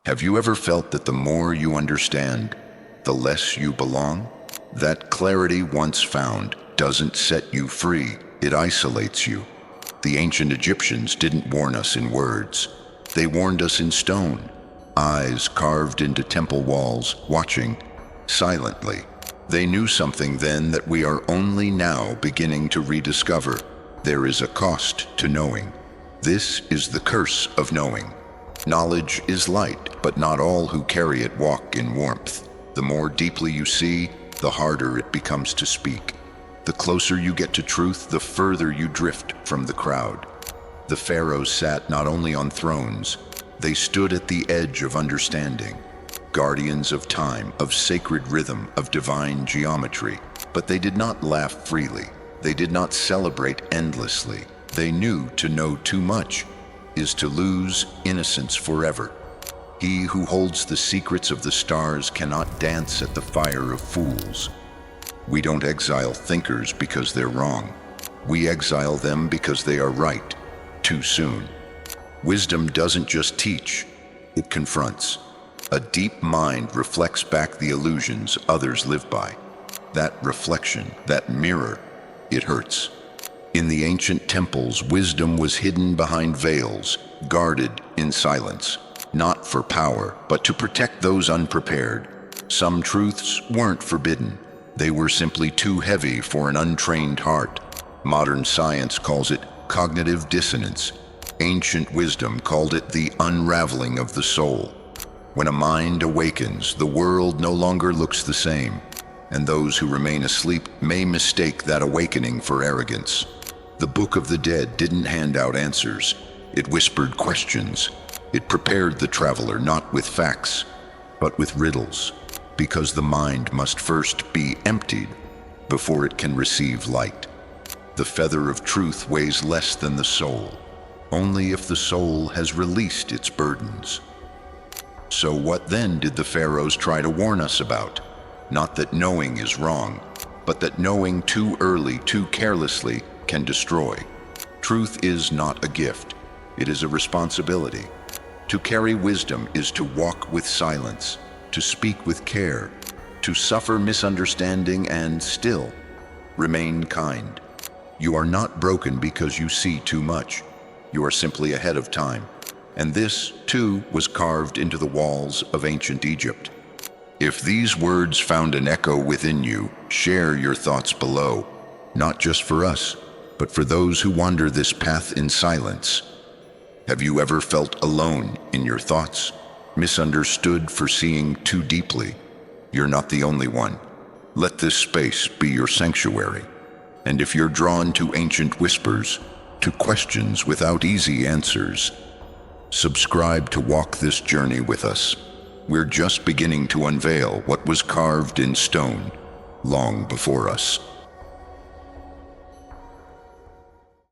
Have you ever felt that the more you understand, the less you belong? That clarity once found doesn't set you free, it isolates you. The ancient Egyptians didn't warn us in words. They warned us in stone, eyes carved into temple walls, watching silently. They knew something then that we are only now beginning to rediscover. There is a cost to knowing. This is the curse of knowing. Knowledge is light, but not all who carry it walk in warmth. The more deeply you see, the harder it becomes to speak. The closer you get to truth, the further you drift from the crowd. The pharaohs sat not only on thrones, they stood at the edge of understanding, guardians of time, of sacred rhythm, of divine geometry. But they did not laugh freely. They did not celebrate endlessly. They knew to know too much is to lose innocence forever. He who holds the secrets of the stars cannot dance at the fire of fools. We don't exile thinkers because they're wrong. We exile them because they are right, too soon. Wisdom doesn't just teach, it confronts. A deep mind reflects back the illusions others live by. That reflection, that mirror, it hurts. In the ancient temples, wisdom was hidden behind veils, guarded in silence, not for power, but to protect those unprepared. Some truths weren't forbidden. They were simply too heavy for an untrained heart. Modern science calls it cognitive dissonance. Ancient wisdom called it the unraveling of the soul. When a mind awakens, the world no longer looks the same, and those who remain asleep may mistake that awakening for arrogance. The Book of the Dead didn't hand out answers. It whispered questions. It prepared the traveler not with facts, but with riddles, because the mind must first be emptied before it can receive light. The feather of truth weighs less than the soul, only if the soul has released its burdens. So what then did the pharaohs try to warn us about? Not that knowing is wrong, but that knowing too early, too carelessly, can destroy. Truth is not a gift, it is a responsibility. To carry wisdom is to walk with silence, to speak with care, to suffer misunderstanding and still remain kind. You are not broken because you see too much. You are simply ahead of time. And this, too, was carved into the walls of ancient Egypt. If these words found an echo within you, share your thoughts below, not just for us, but for those who wander this path in silence. Have you ever felt alone in your thoughts, misunderstood for seeing too deeply? You're not the only one. Let this space be your sanctuary. And if you're drawn to ancient whispers, to questions without easy answers, subscribe to walk this journey with us. We're just beginning to unveil what was carved in stone long before us.